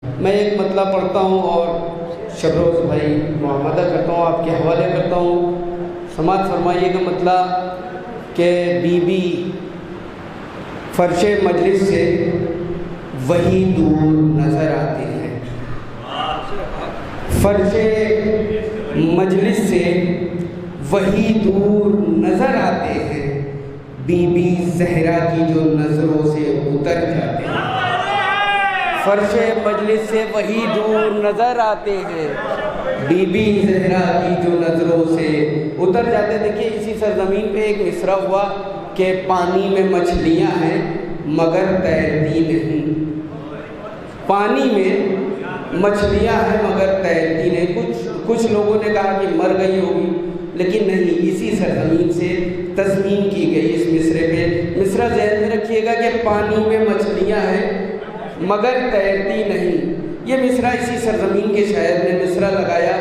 میں ایک مطلب پڑھتا ہوں اور شبروز بھائی معامدہ کرتا ہوں، آپ کے حوالے کرتا ہوں۔ سماعت فرمائیے گا مطلب کہ بی بی فرش مجلس سے وہی دور نظر آتے ہیں، فرش مجلس سے وہی دور نظر آتے ہیں، بی بی زہرا کی جو نظروں سے اتر جاتے ہیں۔ فرش مجلس سے وہی دور نظر آتے ہیں، بی بی زہرا کی جو نظروں سے اتر جاتے ہیں۔ دیکھیے اسی سرزمین پہ ایک مصرع ہوا کہ پانی میں مچھلیاں ہیں مگر تیرتی نہیں، پانی میں مچھلیاں ہیں مگر تیرتی نہیں۔ کچھ لوگوں نے کہا کہ مر گئی ہوگی، لیکن نہیں، اسی سرزمین سے تضمین کی گئی اس مصرے پہ۔ مصرع ذہن میں رکھیے گا کہ پانی میں مچھلیاں ہیں مگر تیرتی نہیں۔ یہ مصرع اسی سرزمین کے شاعر نے مصرع لگایا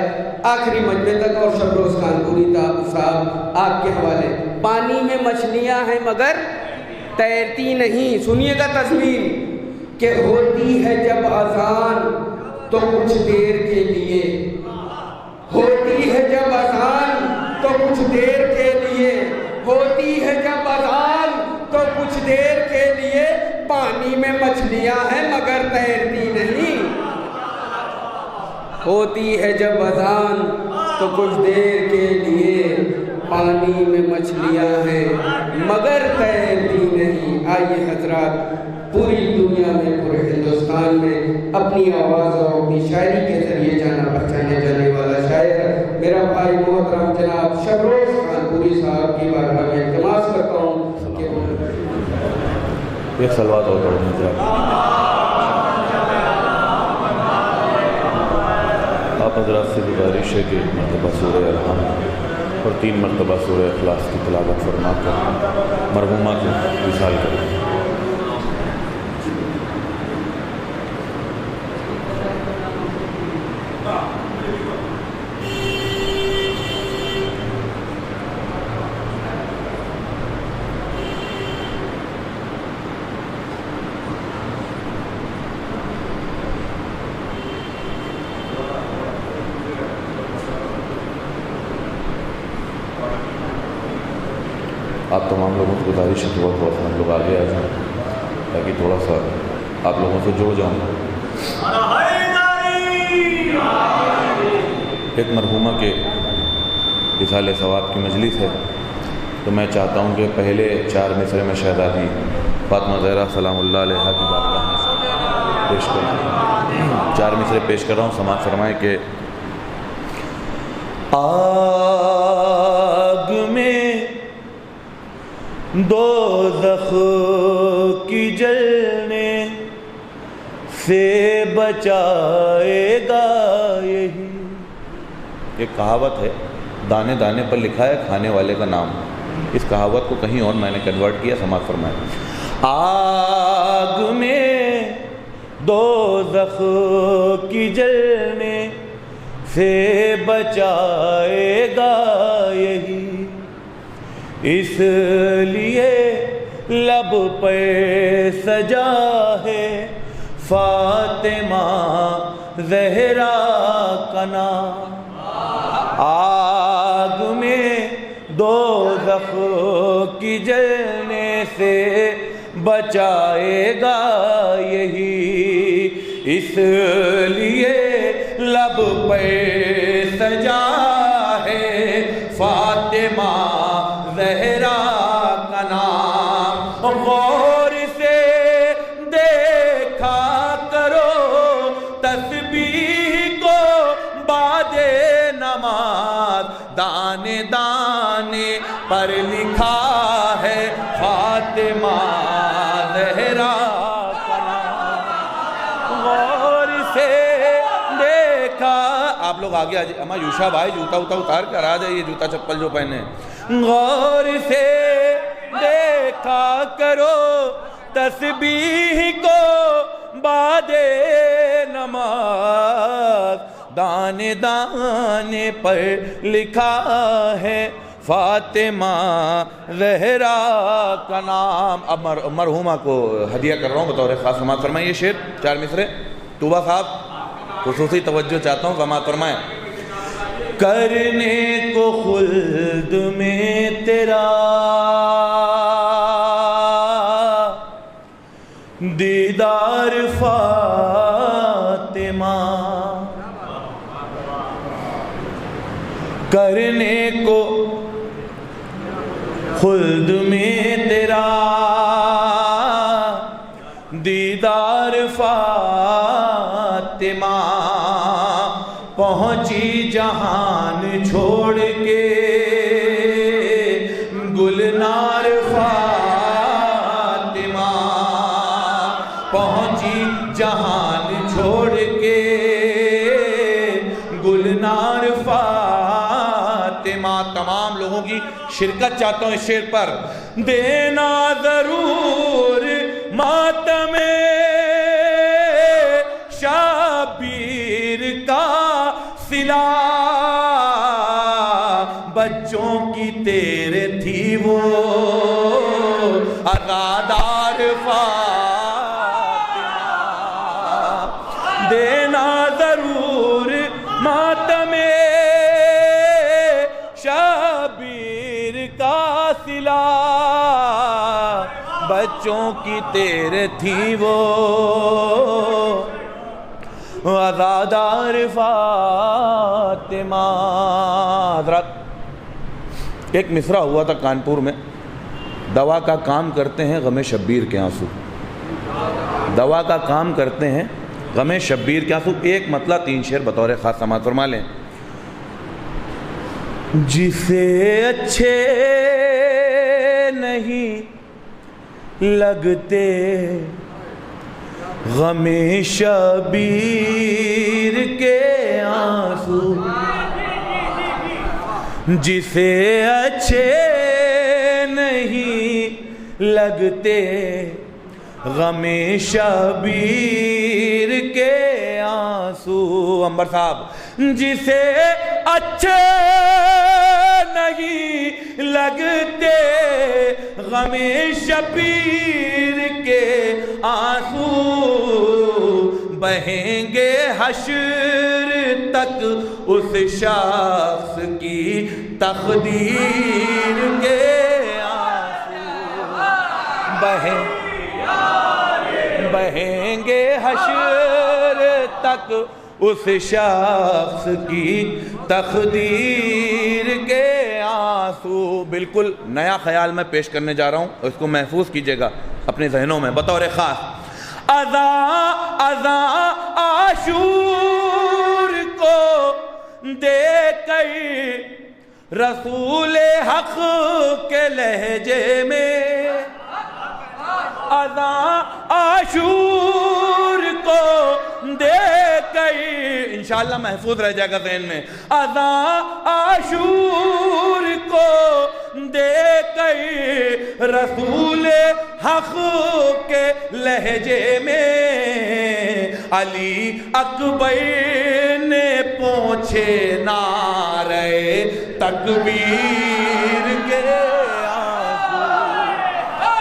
آخری مجمع تک، اور شبروز کانپوری صاحب آپ کے حوالے۔ پانی میں مچھلیاں ہیں مگر تیرتی نہیں، سنیے گا تضمین کہ ہوتی ہے جب اذان تو کچھ دیر کے لیے، ہوتی ہے جب اذان تو کچھ دیر کے لیے، ہوتی ہے جب اذان تو کچھ دیر کے لیے، پانی میں مچھلیاں ہیں مگر تیرتی نہیں۔ ہوتی ہے جب اذان تو کچھ دیر کے لیے، پانی میں مچھلیاں ہیں مگر تیرتی نہیں۔ آئیے حضرات، پوری دنیا میں، پورے ہندوستان میں اپنی آواز اور اپنی شاعری کے ذریعے جانا پہچانے جانے والا شاعر میرا بھائی محترم جناب شبروز کانپوری صاحب کی بارگاہ میں التماس کرتا ہوں کہ ایک صلوات اور پڑھیں ذرا۔ آپ حضرات سے گزارش ہے کہ ایک مرتبہ سورہ الحمد اور 3 مرتبہ سورہ اخلاص کی تلاوت فرما کر مرحومہ کو وصال کریں۔ آپ تمام لوگوں سے گزارش ہے تھوڑا تھوڑا ہم لوگ آگے آ جائیں تاکہ تھوڑا سا آپ لوگوں سے جڑ جاؤں۔ ایک مرحومہ کے وصال ثواب کی مجلس ہے، تو میں چاہتا ہوں کہ پہلے 4 مصرے میں شہزادی فاطمہ زہرا سلام اللہ علیہا کی بارگاہ میں پیش کر رہا ہوں۔ 4 مصرے پیش کر رہا ہوں، سماعت فرمائیں کہ آگ میں دوزخ کی جلنے سے بچائے گا یہی۔ ایک کہاوت ہے، دانے دانے پر لکھا ہے کھانے والے کا نام۔ اس کہاوت کو کہیں اور میں نے کنورٹ کیا، سماعت فرمائیں۔ آگ میں دوزخ کی جلنے سے بچائے گا یہی، اس لیے لب پہ سجا ہے فاطمہ زہرا کا نام۔ آگ میں دوزخ کی جلنے سے بچائے گا یہی، اس لیے لب پہ سجا ہے فاطمہ زہرا کا نام۔ غور سے دیکھا کرو تسبیح کو بعد نماز، دانے دانے پر لکھا ہے فاطمہ زہرا کا نام۔ غور سے دیکھا، آپ لوگ آگے آجائے، اما یوشا بھائی جوتا اتار کر آ جائیے، جوتا چپل جو پہنے۔ غور سے دیکھا کرو تسبیح کو بعد نماز، دانے دانے پر لکھا ہے فاطمہ زہرا کا نام۔ اب مرحومہ کو ہدیہ کر رہا ہوں بطور خاص، سماعت فرمائیے شعر 4 مصرے۔ طوبہ صاحب خصوصی توجہ چاہتا ہوں، سماعت فرمائیں۔ کرنے کو خلد میں تیرا دیدار فاطمہ، کرنے کو خلد میں تیرا دیدار فاطمہ، پہنچی جہان چھوڑ کے گلنار فاطمہ، پہنچی جہان چھوڑ کے گلنار فاطمہ۔ تمام لوگوں کی شرکت چاہتا ہوں اس شعر پر۔ دینا ضرور ماتم شبیر کا صلہ، بچوں کی تیرے تھی وہ عزادار فاطمہ، دینا ضرور ماتم شبیر کا صلہ، بچوں کی تیرے تھی وہ عزادار فاطمہ۔ حضرات ایک مصرع ہوا تھا کانپور میں، دوا کا کام کرتے ہیں غم شبیر کے آنسو، دوا کا کام کرتے ہیں غم شبیر کے آنسو۔ ایک مطلع 3 شعر بطور خاص سماعت فرما لیں۔ جسے اچھے نہیں لگتے غم شبیر کے آنسو، جسے اچھے نہیں لگتے غم شبیر کے آنسو۔ عنبر صاحب، جسے اچھے نہیں لگتے غم شبیر کے آنسو، بہیں گے حشر تک اس شخص کی تقدیر کے آنسو، بہیں گے حشر تک اس شخص کی تقدیر کے آنسو۔ بالکل نیا خیال میں پیش کرنے جا رہا ہوں، اس کو محفوظ کیجئے گا اپنے ذہنوں میں بطور خاص۔ اذاں عاشور کو دیکھ کر رسول حق کے لہجے میں، اذاں عاشور کو دیکھ کر انشاءاللہ محفوظ رہ جائے گا ذہن میں، اذاں عاشور کو دیکھ کر رسول حق کے لہجے میں، علی اکبر نے پہنچے نعرے تکبیر کے آنسو،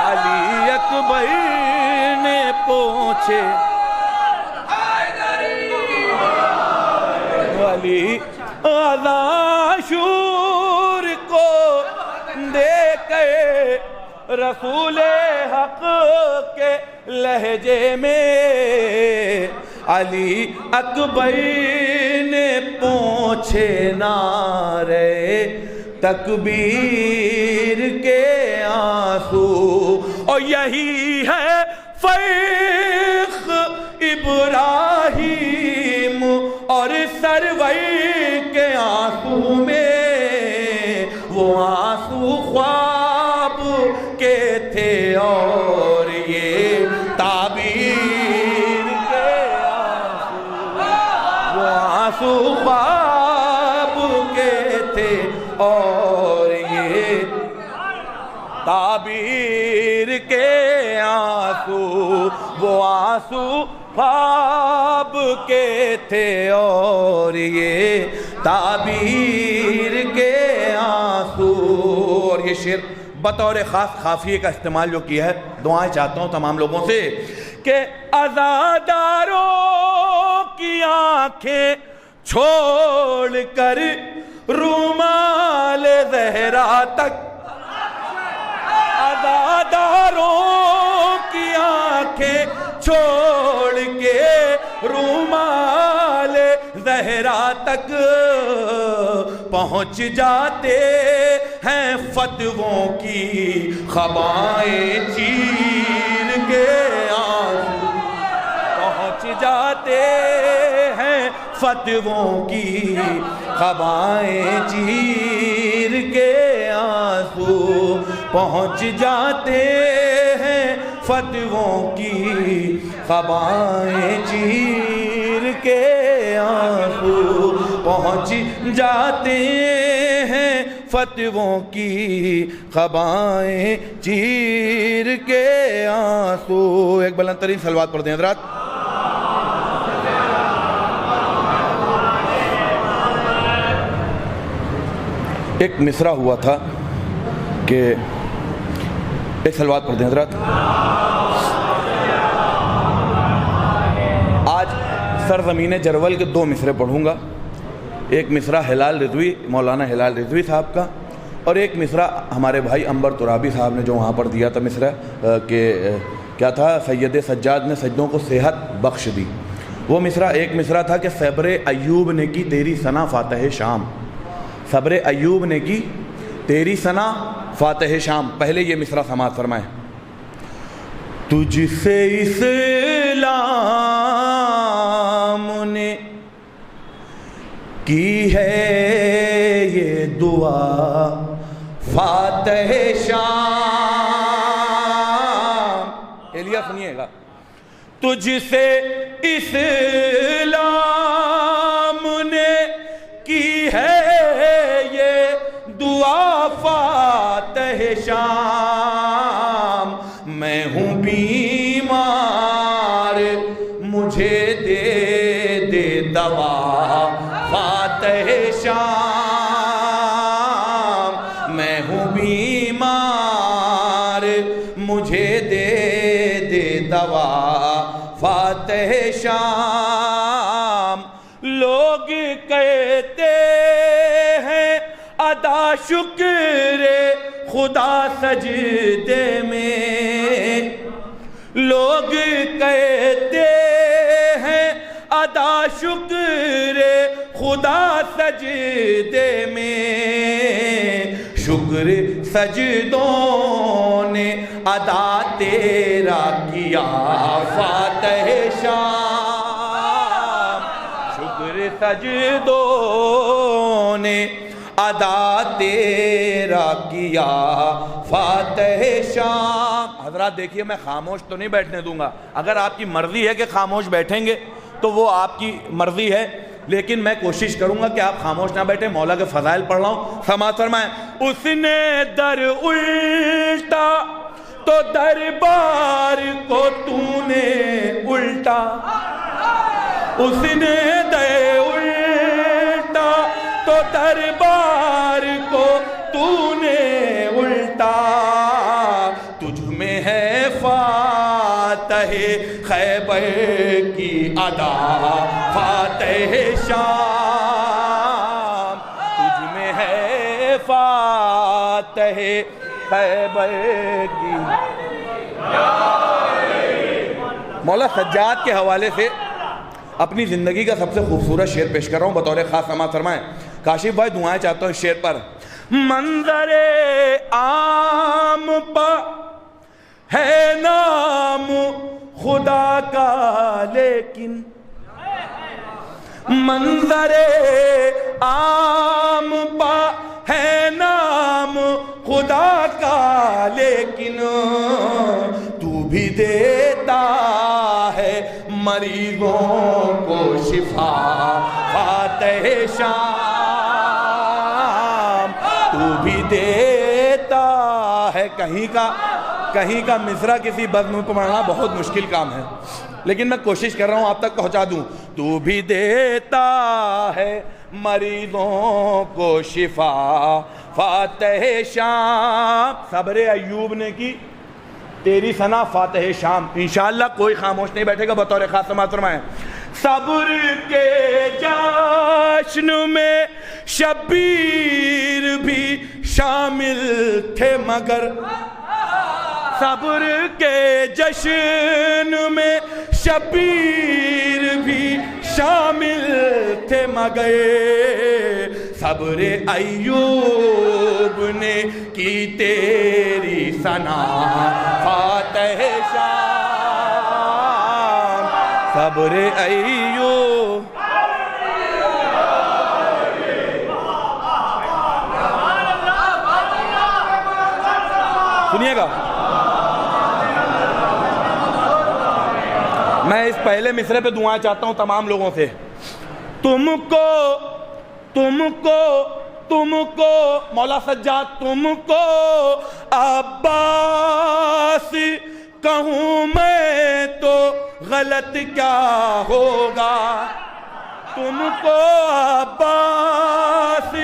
علی اکبر نے پہنچے علی عاشور کو دیکھ کے رسول حق کے لہجے میں، علی اکبر نے پہنچے نعرے تکبیر کے آنسو۔ اور یہی ہے فیخ ابراہیم اور سرور کے آنسو میں، وہ آنسو خواب کے تھے اور یہ تعبیر کے آنسو، وہ آنسو خواب کے تھے اور یہ تعبیر کے آنسو، وہ آنسو خواب کے تھے اور یہ تعبیر کے آنسو۔ اور یہ شعر بطور خاص خافیے کا استعمال جو کیا ہے، دعائیں چاہتا ہوں تمام لوگوں سے کہ عزاداروں کی آنکھیں چھوڑ کر رومال زہرا تک، عزاداروں کی آنکھیں چھوڑ کے رومال زہرا تک پہنچ جاتے ہیں فتووں کی خبائیں چیر کے آنسو، پہنچ جاتے ہیں فتووں کی خبائیں چیر کے آنسو، پہنچ جاتے ہیں فتووں کی خبائیں چیر کے آنسو، پہنچ جاتے ہیں فتووں کی خبائیں چیر کے آنسو۔ ایک بلند ترین صلوات پڑھ دیں حضرات۔ ایک مصرع ہوا تھا کہ ایک صلوات پڑھ دیں حضرات۔ آج سرزمین جرول کے دو مصرے پڑھوں گا، ایک مصرع ہلال رضوی، مولانا ہلال رضوی صاحب کا، اور ایک مصرع ہمارے بھائی عنبر ترابی صاحب نے جو وہاں پر دیا تھا مصرع کہ کیا تھا، سید سجاد نے سجدوں کو صحت بخش دی۔ وہ مصرع ایک مصرع تھا کہ صبر ایوب نے کی تیری ثنا فاتح شام، صبر ایوب نے کی تیری ثنا فاتح شام۔ پہلے یہ مصرع سماعت فرمائیں۔ تجھ سے اسلام نے کی ہے یہ دعا فاتح شام، ایلیا سنیے گا، تجھ سے اسلام نے کی ہے یہ دعا فاتح شام، میں ہوں بیمار مجھے دے دے دوا فاتح شام، میں ہوں بیمار مجھے دے دے دوا فاتح شام۔ لوگ کہتے ہیں ادا شکر خدا سجدے میں، لوگ کہتے ہیں ادا شکر خدا سجدے میں، شکر سجدوں نے ادا تیرا کیا فاتح شام، شکر سجدوں نے ادا تیرا کیا فاتح شام۔ حضرات دیکھیے، میں خاموش تو نہیں بیٹھنے دوں گا، اگر آپ کی مرضی ہے کہ خاموش بیٹھیں گے تو وہ آپ کی مرضی ہے، لیکن میں کوشش کروں گا کہ آپ خاموش نہ بیٹھیں۔ مولا کے فضائل پڑھ رہا ہوں، سماعت فرمائیں۔ اس نے در الٹا تو دربار کو تو نے الٹا، اس نے در الٹا تو دربار کو تو نے الٹا، تجھ میں ہے فاتح خیبر کی ادا فاتح شام، تجھ میں ہے فاتح خیبر کی۔ مولا سجاد کے حوالے سے اپنی زندگی کا سب سے خوبصورت شعر پیش کر رہا ہوں، بطور خاص سماعت فرمائیں۔ کاشف بھائی دعائیں چاہتا ہوں اس شعر پر۔ منظر عام پر ہے نام خدا کا لیکن، منظر عام پر ہے نام خدا کا لیکن، تو بھی دیتا ہے مریضوں کو شفا فاتح شام، تو بھی دیتا ہے۔ کہیں کا مصرع کسی بزم کو پڑھنا بہت مشکل کام ہے، لیکن میں کوشش کر رہا ہوں آپ تک پہنچا دوں۔ تو بھی دیتا ہے مریضوں کو شفا فاتح شام، صبر ایوب نے کی تیری ثنا فاتح شام. انشاءاللہ کوئی خاموش نہیں بیٹھے گا. بطور خاص سماعت فرمائیں. صبر کے جشن میں شبیر بھی شامل تھے مگر صبر کے جشن میں شبیر بھی شامل تھے مگر صبر ایوب نے کی تیری ثنا فاتح شام. صبر ایوب سنیے گا. میں اس پہلے مصرے پہ دعائیں چاہتا ہوں تمام لوگوں سے. تم کو مولا سجاد تم کو عباس کہوں میں تو غلط کیا ہوگا. تم کو عباس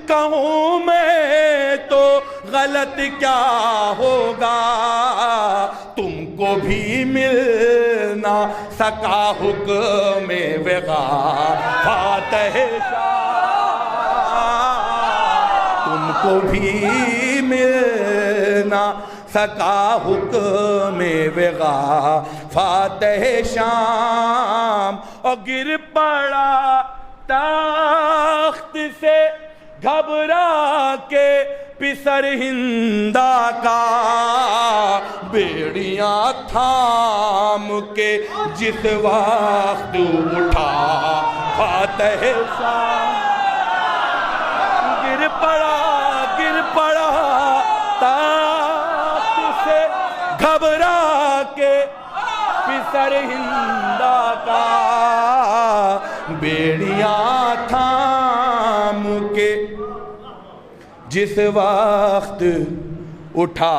کہوں میں تو غلط کیا ہوگا. تم کو بھی مل نہ سکا حکم وغا فاتح شام. تم کو بھی مل نہ سکا حکم وغا فاتح شام. اور گر پڑا تخت سے گھبرا کے پسر ہندا کا بیڑیاں تھام کے جس وقت اٹھا فاتح شام. گر پڑا تخت سے گھبرا کے پسر ہندا کا بیڑیاں تھام کے جس وقت اٹھا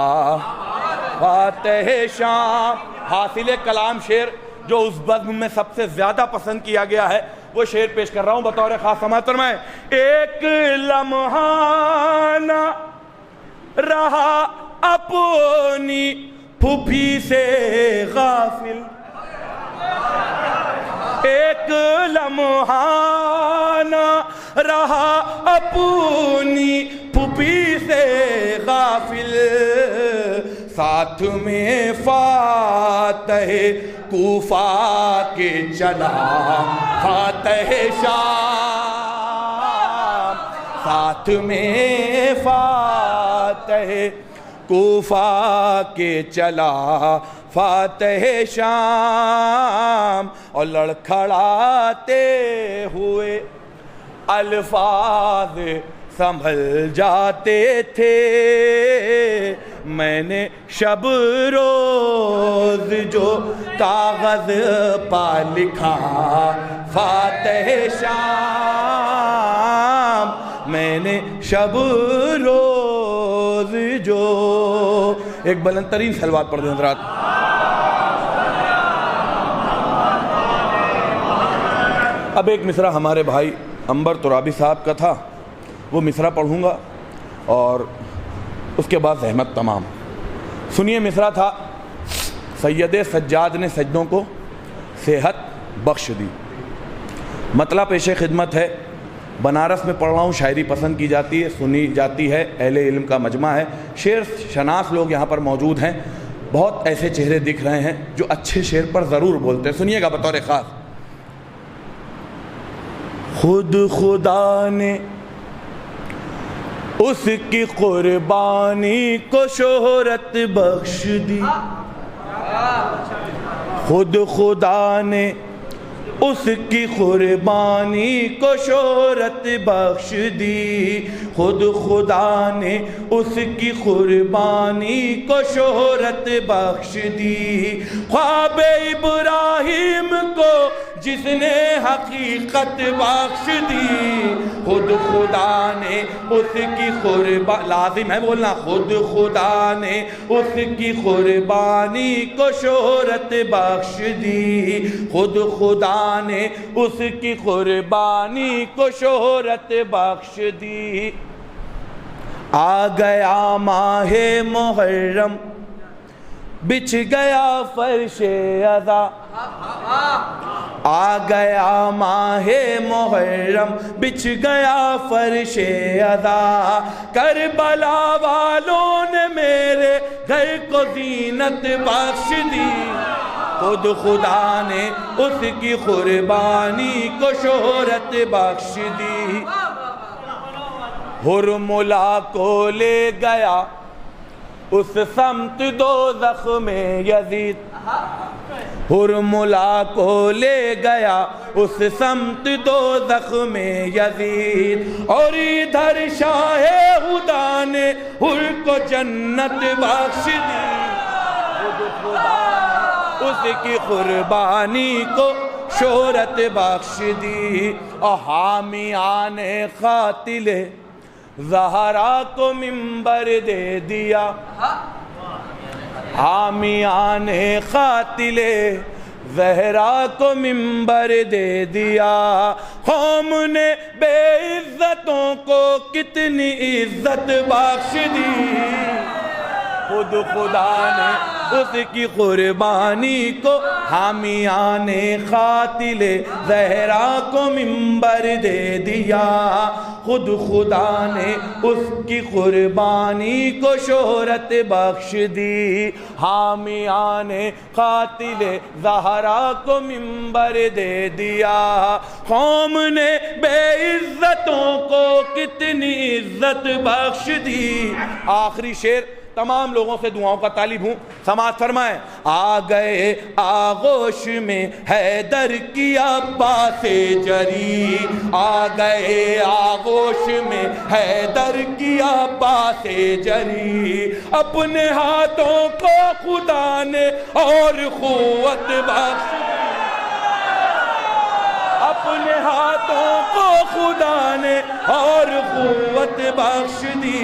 فاتح شام. حاصل کلام شعر جو اس بزم میں سب سے زیادہ پسند کیا گیا ہے وہ شعر پیش کر رہا ہوں بطور خاص سماعت فرمائیں. ایک لمحہ نہ رہا اپنی پھوپھی سے غافل. ایک لمحہ نہ رہا اپنی پھوپھی سے غافل. ساتھ میں فاتح کوفہ کے چلا فاتح شام. ساتھ میں فاتح کوفہ کے چلا فاتح شام. اور لڑکھڑاتے ہوئے الفاظ سنبھل جاتے تھے. میں نے شب روز جو کاغذ پا لکھا فاتح شام. میں نے شب روز جو ایک بلند ترین صلوات پڑھ دیں حضرات. اب ایک مصرع ہمارے بھائی عنبر ترابی صاحب کا تھا, وہ مصرع پڑھوں گا اور اس کے بعد زحمت تمام. سنیے مصرع تھا. سید سجاد نے سجدوں کو صحت بخش دی. مطلب پیش خدمت ہے. بنارس میں پڑھ رہا ہوں, شاعری پسند کی جاتی ہے, سنی جاتی ہے, اہل علم کا مجمع ہے, شعر شناس لوگ یہاں پر موجود ہیں. بہت ایسے چہرے دکھ رہے ہیں جو اچھے شعر پر ضرور بولتے ہیں. سنیے گا بطور خاص. خود خدا نے اس کی قربانی کو شہرت بخش دی. خود خدا نے اس کی قربانی کو شہرت بخش دی. خود خدا نے اس کی قربانی کو شہرت بخش دی. خواب ابراہیم کو جس نے حقیقت بخش دی. خود خدا نے اس کی قربانی, لازم ہے بولنا, خود خدا نے اس کی قربانی کو شہرت بخش دی. خود خدا نے اس کی قربانی کو شہرت بخش دی. آ گیا ماہ محرم بچھ گیا فرش عزا، آ گیا ماہ محرم بچھ گیا فرش عزا، کربلا والوں نے میرے گھر کو زینت بخش دی، خود خدا نے اس کی قربانی کو شہرت بخش دی، حرملا کو لے گیا اس سمت دوزخ میں یزید، حرملا کو لے گیا اس سمت دوزخ میں یزید، اور ادھر شاہ خدا نے حر کو جنت بخش دی، خود خدا اس کی قربانی کو شہرت بخش دی، اور حامیان قاتل زہرا کو منبر دے دیا، حامیان قاتل زہرا کو منبر دے دیا، قوم نے بے عزتوں کو کتنی عزت بخش دی، خود خدا نے اس کی قربانی کو حامیان قاتل زہرا کو منبر دے دیا، خود خدا نے اس کی قربانی کو شہرت بخش دی، حامیان قاتل زہرا کو منبر دے دیا، قوم نے بے عزتوں کو کتنی عزت بخش دی۔ آخری شعر تمام لوگوں سے دعاؤں کا طالب ہوں، سماعت فرمائیں۔ آ گئے آغوش میں حیدر کی عباس جری، آ گئے آغوش میں حیدر کی عباس جری، اپنے ہاتھوں کو خدا نے اور قوت بخش دی، اپنے ہاتھوں کو خدا نے اور قوت بخش دی،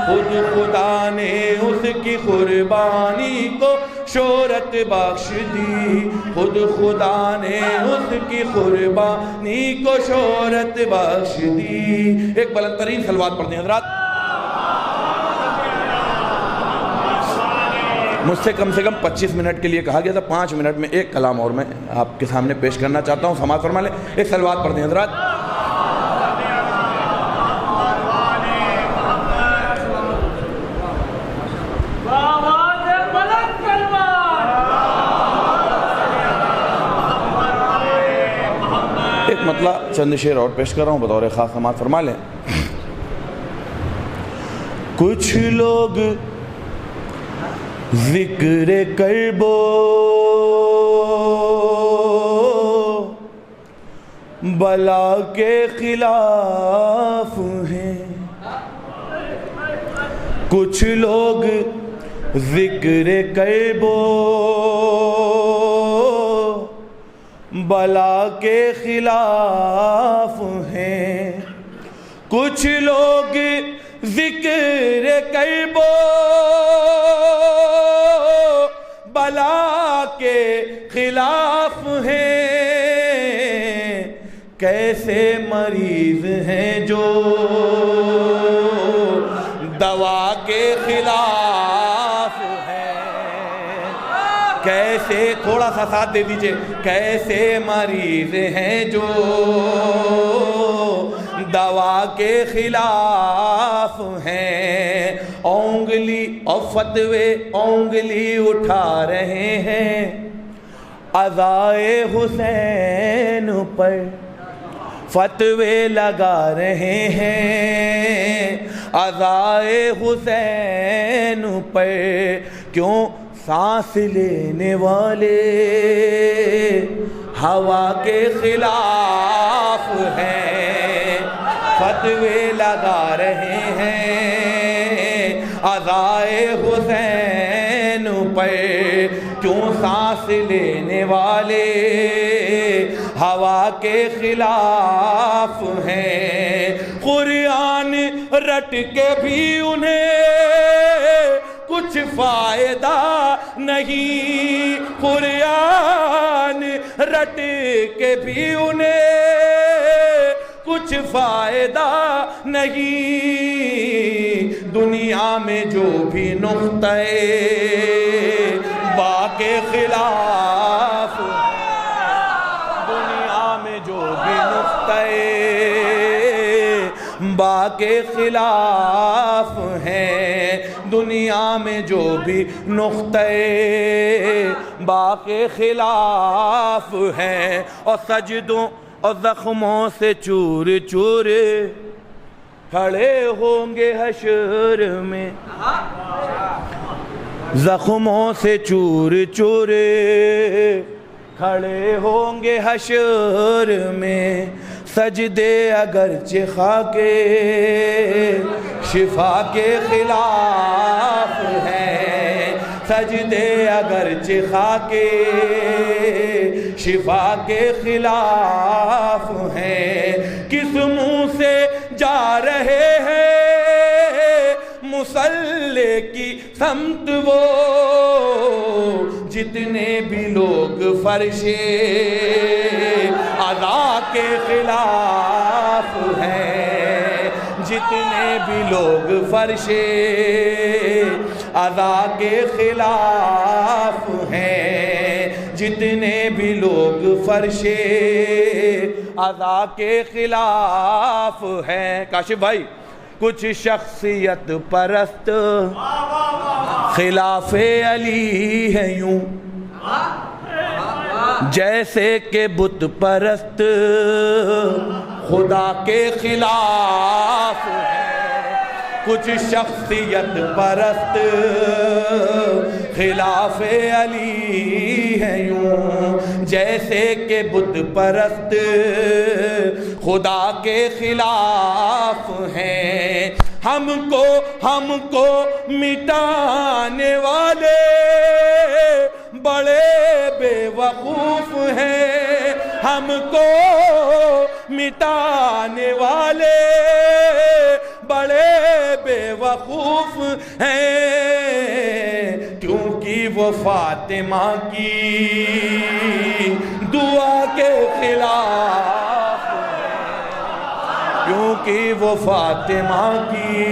خود خدا نے اس کی قربانی کو شہرت بخش دی، خود خدا نے اس کی قربانی کو شہرت بخش دی۔ ایک بلند ترین صلوات پڑھ دیں حضرات۔ مجھ سے کم 25 منٹ کے لیے کہا گیا تھا، 5 منٹ میں ایک کلام اور میں آپ کے سامنے پیش کرنا چاہتا ہوں، سماعت فرما لیں۔ ایک صلوات پڑھ دیں حضرات۔ ایک مطلب چند شعر اور پیش کر رہا ہوں بطور خاص، سماعت فرما لیں۔ کچھ لوگ ذکر کرب بلا کے خلاف ہیں، کچھ لوگ ذکر کرب بلا کے خلاف ہیں، کچھ لوگ ذکر کرب بلا کے خلاف ہیں، کیسے مریض ہیں جو دوا کے خلاف ہیں، کیسے تھوڑا سا ساتھ دے دیجئے، کیسے مریض ہیں جو دوا کے خلاف ہیں، اونگلی اور فتوے اونگلی اٹھا رہے ہیں، عزائے حسین پر فتوے لگا رہے ہیں، عزائے حسین پر کیوں سانس لینے والے ہوا کے خلاف ہیں، فتوے لگا رہے ہیں، عزائے حسین پر کیوں سانس لینے والے ہوا کے خلاف ہیں، قرآن رٹ کے بھی انہیں کچھ فائدہ نہیں، قرآن رٹ کے بھی انہیں کچھ فائدہ نہیں، دنیا میں جو بھی نقطۂ با کے خلاف دنیا میں جو بھی نقطۂ با کے خلاف ہیں، دنیا میں جو بھی نقطۂ با کے خلاف ہیں، اور سجدوں اور زخموں سے چور چور کھڑے ہوں گے حشر میں، زخموں سے چور چور کھڑے ہوں گے حشر میں، سجدے اگرچہ خاکے شفا کے خلاف ہیں، سجدے اگرچہ خاکے شفا کے خلاف ہیں، کس منہ سے جا رہے ہیں مصلی کی سمت وہ، جتنے بھی لوگ فرش ادا کے خلاف ہیں، جتنے بھی لوگ فرش ادا کے خلاف ہیں، جتنے بھی لوگ فرش ادا کے خلاف ہیں۔ کاشف بھائی، کچھ شخصیت پرست خلاف علی ہے یوں، جیسے کہ بت پرست خدا کے خلاف ہے، کچھ شخصیت پرست خلاف علی ہے یوں، جیسے کہ بت پرست خدا کے خلاف ہیں، ہم کو مٹانے والے بڑے بے وقوف ہیں، ہم کو مٹانے والے بڑے بے وقوف ہیں، کیونکہ وہ فاطمہ کی دعا کے خلاف ہیں، کیونکہ وہ فاطمہ کی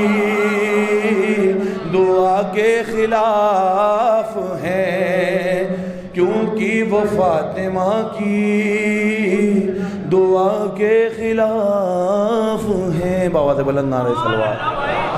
دعا کے خلاف ہیں، کیونکہ وہ فاطمہ کی دعا کے خلاف ہیں۔ بآواز بلند نعرہ صلوات۔